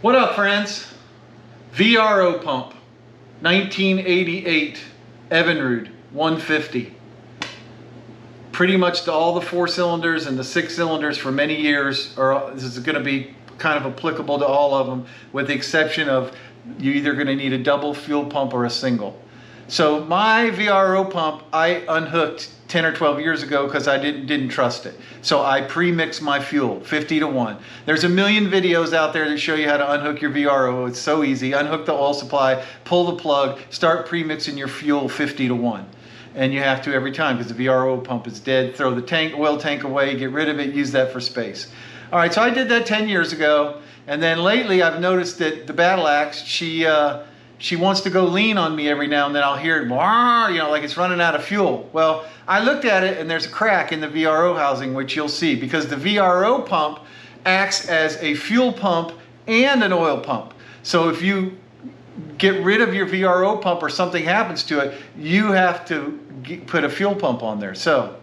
What up, friends? VRO pump, 1988 Evinrude 150. Pretty much all the 4 cylinders and the 6 cylinders for many years this is going to be kind of applicable to all of them, with the exception of you're either going to need a double fuel pump or a single. So my VRO pump I unhooked 10 or 12 years ago because I didn't trust it. So I pre-mixed my fuel 50-1. There's a million videos out there that show you how to unhook your VRO. It's so easy. Unhook the oil supply, pull the plug, start pre-mixing your fuel 50-1. And you have to every time because the VRO pump is dead. Throw the oil tank away, get rid of it, use that for space. All right, so I did that 10 years ago. And then lately I've noticed that the Battle Axe, she wants to go lean on me every now and then. I'll hear it, like it's running out of fuel. Well, I looked at it and there's a crack in the VRO housing, which you'll see, because the VRO pump acts as a fuel pump and an oil pump. So if you get rid of your VRO pump or something happens to it, you have to put a fuel pump on there. So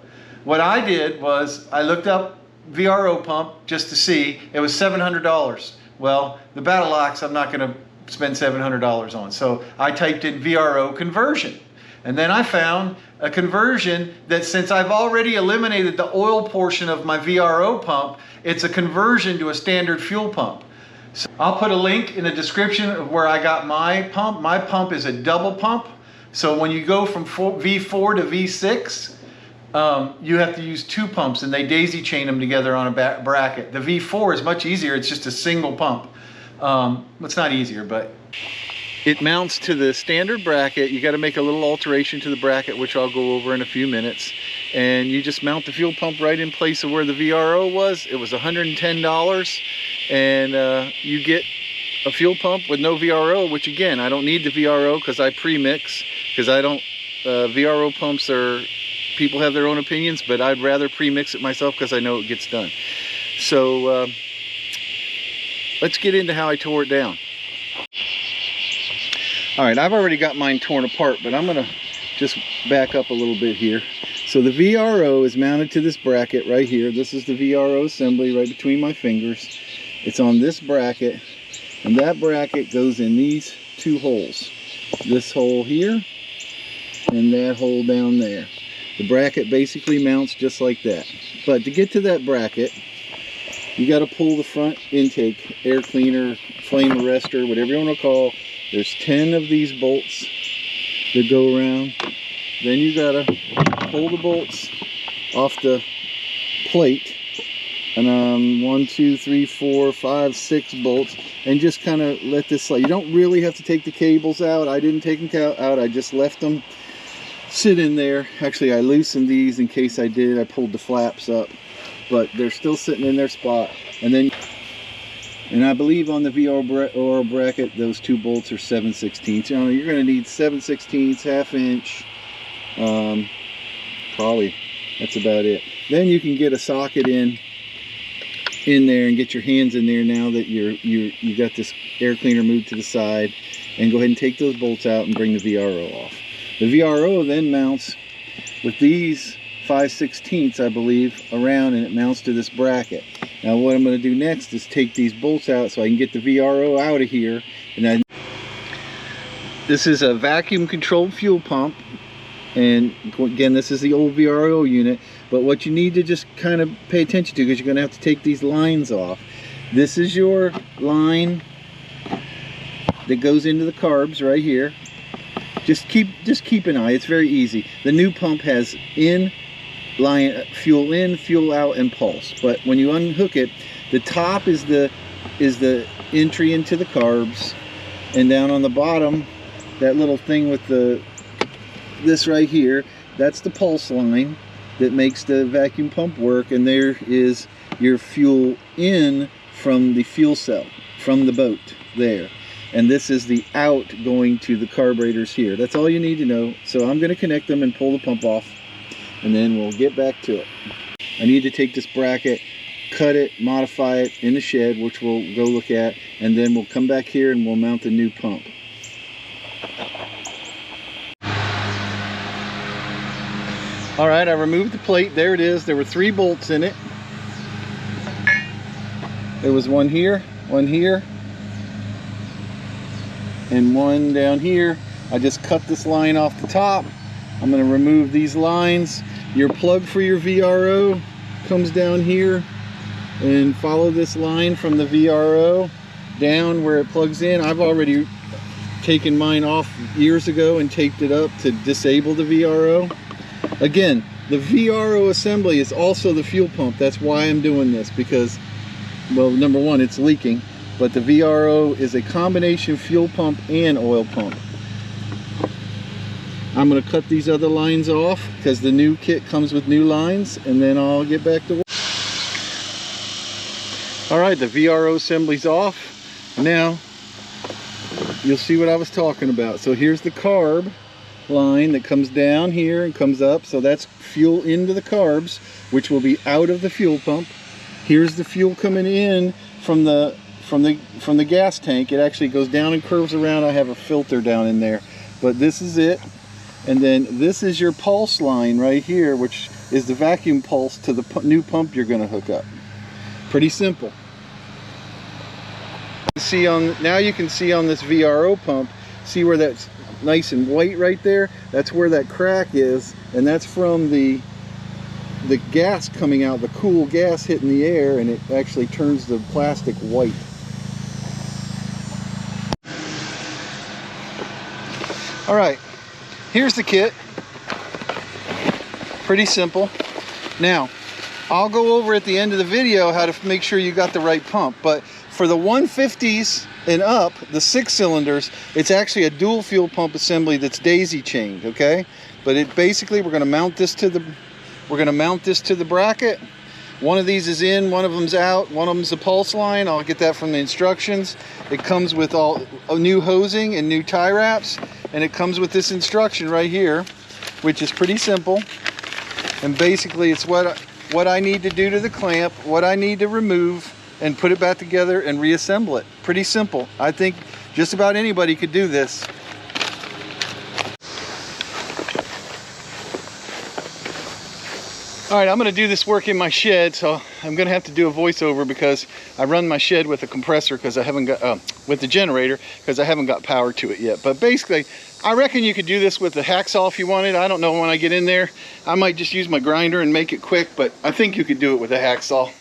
what I did was I looked up VRO pump just to see. It was $700. Well, the Battle Axe I'm not going to spend $700 on. So I typed in VRO conversion. And then I found a conversion that, since I've already eliminated the oil portion of my VRO pump, it's a conversion to a standard fuel pump. So I'll put a link in the description of where I got my pump. My pump is a double pump. So when you go from V4 to V6, you have to use 2 pumps, and they daisy chain them together on a bracket. The V4 is much easier. It's just a single pump. It's not easier, but it mounts to the standard bracket. You got to make a little alteration to the bracket, which I'll go over in a few minutes. And you just mount the fuel pump right in place of where the VRO was. It was $110. And you get a fuel pump with no VRO, which again, I don't need the VRO because I pre-mix, because I don't, VRO pumps are, people have their own opinions, but I'd rather pre-mix it myself because I know it gets done. So let's get into how I tore it down. All right, I've already got mine torn apart, but I'm gonna just back up a little bit here. So the VRO is mounted to this bracket right here. This is the VRO assembly right between my fingers. It's on this bracket, and that bracket goes in these 2 holes. This hole here, and that hole down there. The bracket basically mounts just like that. But to get to that bracket, you got to pull the front intake, air cleaner, flame arrestor, whatever you want to call. There's 10 of these bolts that go around. Then you got to pull the bolts off the plate. And 1, 2, 3, 4, 5, 6 bolts, and just kind of let this slide. You don't really have to take the cables out. I didn't take them out. I just left them sit in there. Actually, I loosened these in case I did. I pulled the flaps up, but they're still sitting in their spot. And I believe on the VRO bracket, those 2 bolts are 7/16. You know, you're going to need 7/16, ½ inch. Probably that's about it. Then you can get a socket in there and get your hands in there now that you got this air cleaner moved to the side, and go ahead and take those bolts out and bring the VRO off. The VRO then mounts with these 5/16, I believe, around, and it mounts to this bracket. Now what I'm going to do next is take these bolts out so I can get the VRO out of here. And this is a vacuum controlled fuel pump, and again, this is the old VRO unit. But what you need to just kind of pay attention to, because you're going to have to take these lines off. This is your line that goes into the carbs right here. Just keep an eye. It's very easy. The new pump has fuel in, fuel out, and pulse. But when you unhook it, the top is the entry into the carbs, and down on the bottom, that little thing with this right here, that's the pulse line that makes the vacuum pump work. And there is your fuel in from the fuel cell, from the boat there. And this is the out going to the carburetors here. That's all you need to know. So I'm going to connect them and pull the pump off, and then we'll get back to it. I need to take this bracket, cut it, modify it in the shed, which we'll go look at, and then we'll come back here and we'll mount the new pump. All right, I removed the plate. There it is. There were 3 bolts in it. There was one here, and one down here. I just cut this line off the top. I'm going to remove these lines. Your plug for your VRO comes down here, and follow this line from the VRO down where it plugs in. I've already taken mine off years ago and taped it up to disable the VRO. Again, the VRO assembly is also the fuel pump. That's why I'm doing this, because, well, number one, it's leaking, but the VRO is a combination fuel pump and oil pump. I'm going to cut these other lines off because the new kit comes with new lines, and then I'll get back to work. Alright, the VRO assembly's off. Now, you'll see what I was talking about. So here's the carb line that comes down here and comes up. So that's fuel into the carbs, which will be out of the fuel pump. Here's the fuel coming in from the gas tank. It actually goes down and curves around. I have a filter down in there, but this is it. And then this is your pulse line right here, which is the vacuum pulse to the new pump you're going to hook up. Pretty simple. Now you can see on this VRO pump, see where that's nice and white right there? That's where that crack is, and that's from the gas coming out, the cool gas hitting the air, and it actually turns the plastic white. All right, here's the kit. Pretty simple. Now, I'll go over at the end of the video how to make sure you got the right pump, but for the 150s and up, the 6 cylinders, it's actually a dual fuel pump assembly that's daisy chained, okay? But it basically, we're going to mount this to the bracket. One of these is in, one of them's out, one of them's the pulse line. I'll get that from the instructions. It comes with all new hosing and new tie wraps, and it comes with this instruction right here, which is pretty simple. And basically, it's what I need to do to the clamp, what I need to remove, and put it back together and reassemble it. Pretty simple. I think just about anybody could do this. All right, I'm going to do this work in my shed, so I'm going to have to do a voiceover because I run my shed with a compressor because I haven't got with the generator because I haven't got power to it yet. But basically, I reckon you could do this with the hacksaw if you wanted. I don't know when I get in there. I might just use my grinder and make it quick, but I think you could do it with a hacksaw.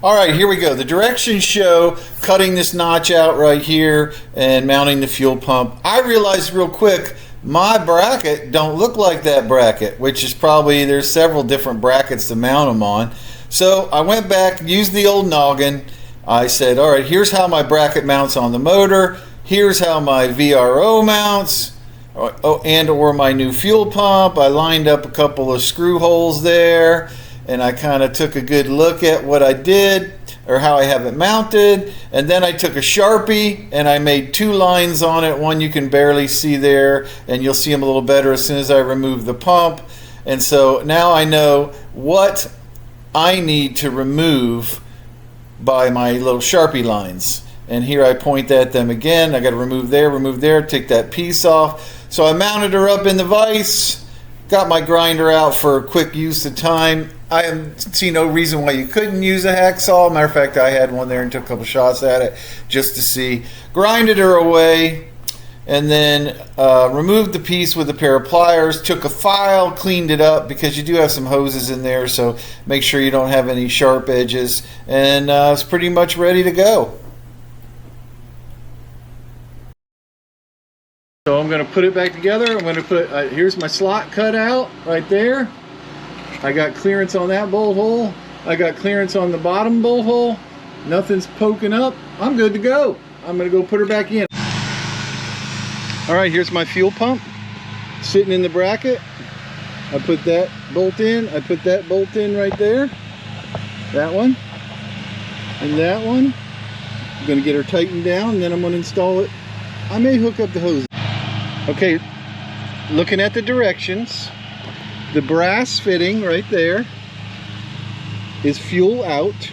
All right, here we go. The directions show cutting this notch out right here and mounting the fuel pump. I realized real quick, my bracket don't look like that bracket, which is probably, there's several different brackets to mount them on. So I went back, used the old noggin. I said, all right, here's how my bracket mounts on the motor. Here's how my VRO mounts, or my new fuel pump. I lined up a couple of screw holes there, and I kind of took a good look at what I did, or how I have it mounted, and then I took a Sharpie and I made 2 lines on it. One you can barely see there, and you'll see them a little better as soon as I remove the pump. And so now I know what I need to remove by my little Sharpie lines. And here I point at them again. I got to remove there, take that piece off. So I mounted her up in the vise, got my grinder out for quick use of time. I see no reason why you couldn't use a hacksaw. Matter of fact, I had one there and took a couple shots at it just to see. Grinded her away, and then removed the piece with a pair of pliers. Took a file, cleaned it up because you do have some hoses in there, so make sure you don't have any sharp edges. And it's pretty much ready to go. So I'm going to put it back together. I'm going to put, here's my slot cut out right there. I got clearance on that bolt hole. I got clearance on the bottom bolt hole. Nothing's poking up. I'm good to go. I'm going to go put her back in. All right, here's my fuel pump sitting in the bracket. I put that bolt in. I put that bolt in right there. That one. And that one. I'm going to get her tightened down, and then I'm going to install it. I may hook up the hose. Okay, looking at the directions, the brass fitting right there is fuel out.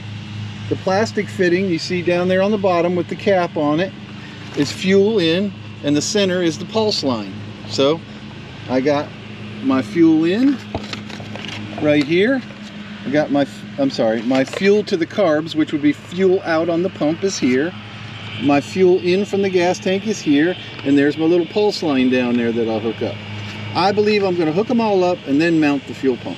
The plastic fitting you see down there on the bottom with the cap on it is fuel in, and the center is the pulse line. So I got my fuel in right here. I got my, my fuel to the carbs, which would be fuel out on the pump, is here. My fuel in from the gas tank is here, and there's my little pulse line down there that I'll hook up. I believe I'm going to hook them all up and then mount the fuel pump.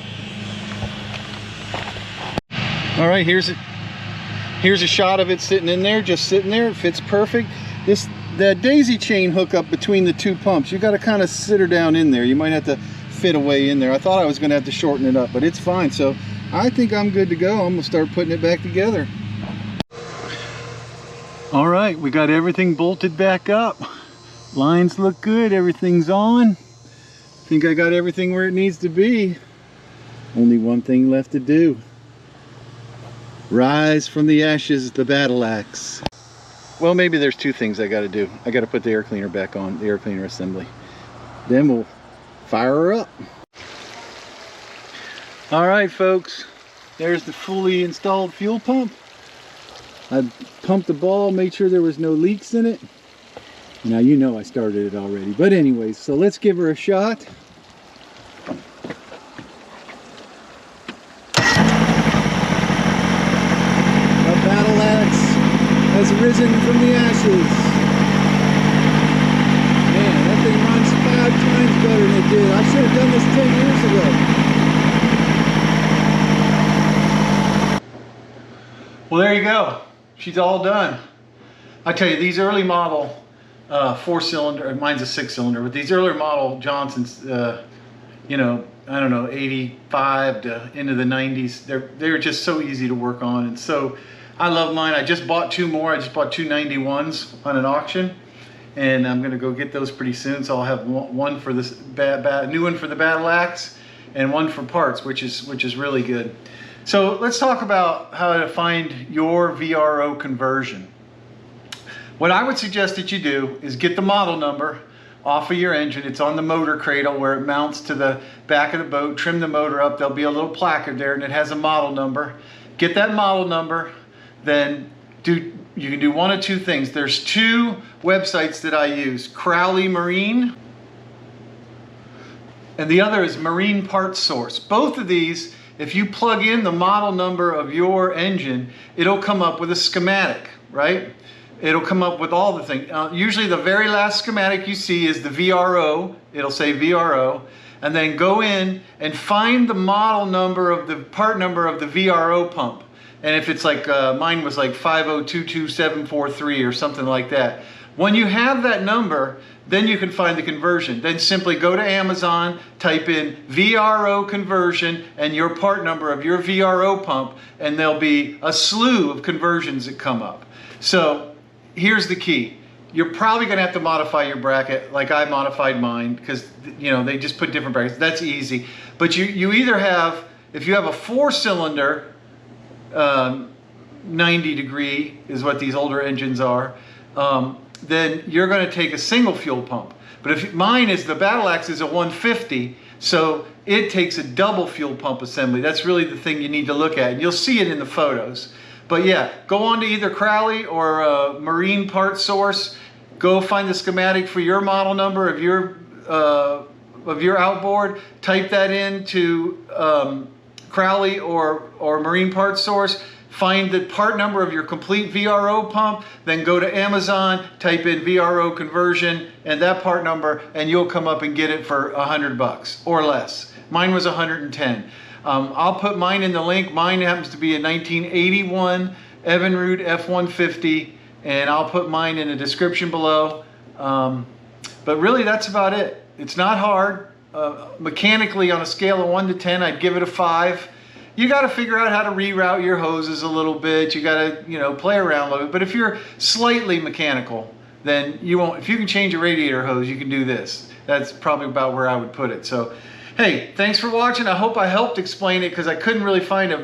All right, here's a shot of it sitting in there, just sitting there. It fits perfect. The daisy chain hookup between the two pumps, you got to kind of sit her down in there. You might have to fit away in there. I thought I was going to have to shorten it up, but it's fine. So I think I'm good to go. I'm going to start putting it back together. All right, we got everything bolted back up. Lines look good, everything's on. I think I got everything where it needs to be. Only one thing left to do. Rise from the ashes, the battle axe. Well, maybe there's two things I got to do. I got to put the air cleaner back on, the air cleaner assembly. Then we'll fire her up. All right, folks. There's the fully installed fuel pump. I pumped the ball, made sure there was no leaks in it. Now you know I started it already. But anyways, so let's give her a shot. Battle axe has risen from the ashes. Man, that thing runs 5 times better than it did. I should have done this 10 years ago. Well, there you go. She's all done. I tell you, these early model 4-cylinder, mine's a 6-cylinder, but these earlier model Johnsons, you know, I don't know, 85 to into the 90s, they're just so easy to work on. And so I love mine. I just bought 2 more. I just bought 2 91s on an auction, and I'm gonna go get those pretty soon. So I'll have one for this new one for the battle axe, and one for parts, which is really good. So let's talk about how to find your VRO conversion. What I would suggest that you do is get the model number off of your engine. It's on the motor cradle where it mounts to the back of the boat. Trim the motor up. There'll be a little placard there, and it has a model number. Get that model number. Then you can do one of 2 things. There's 2 websites that I use, Crowley Marine, and the other is Marine Parts Source. Both of these, if you plug in the model number of your engine, it'll come up with a schematic, right? It'll come up with all the things. Usually the very last schematic you see is the VRO. It'll say VRO. And then go in and find the model number of the part number of the VRO pump. And if it's like, mine was like 5022743 or something like that. When you have that number, then you can find the conversion. Then simply go to Amazon, type in VRO conversion and your part number of your VRO pump, and there'll be a slew of conversions that come up. So here's the key. You're probably gonna have to modify your bracket like I modified mine, because you know they just put different brackets. That's easy. But you either have, if you have a 4-cylinder, 90 degree is what these older engines are, then you're going to take a single fuel pump. But if mine is, the battle axe is a 150, so it takes a double fuel pump assembly. That's really the thing you need to look at, and you'll see it in the photos. But yeah, go on to either Crowley or Marine Parts Source. Go find the schematic for your model number of your outboard. Type that into Crowley or Marine Parts Source. Find the part number of your complete VRO pump, then go to Amazon, type in VRO conversion and that part number, and you'll come up and get it for $100 or less. Mine was 110. I'll put mine in the link. Mine happens to be a 1981 Evinrude F150, and I'll put mine in the description below. But really, that's about it. It's not hard. Mechanically, on a scale of 1 to 10, I'd give it a 5. You got to figure out how to reroute your hoses a little bit. You got to, you know, play around a little bit. But if you're slightly mechanical, then you won't. If you can change a radiator hose, you can do this. That's probably about where I would put it. So, hey, thanks for watching. I hope I helped explain it, because I couldn't really find a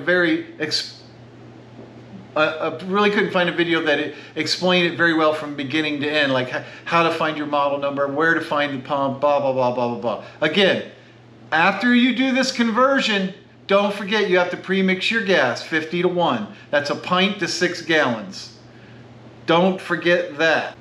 really couldn't find a video that explained it very well from beginning to end, like how to find your model number, where to find the pump, blah, blah, blah, blah, blah, blah. Again, after you do this conversion, don't forget you have to pre-mix your gas 50 to 1. That's a pint to 6 gallons. Don't forget that.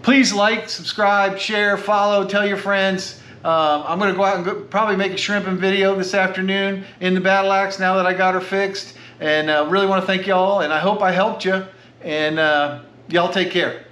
Please like, subscribe, share, follow, tell your friends. I'm going to go out and probably make a shrimping video this afternoon in the battle axe now that I got her fixed. And really want to thank y'all, and I hope I helped you. And Y'all take care.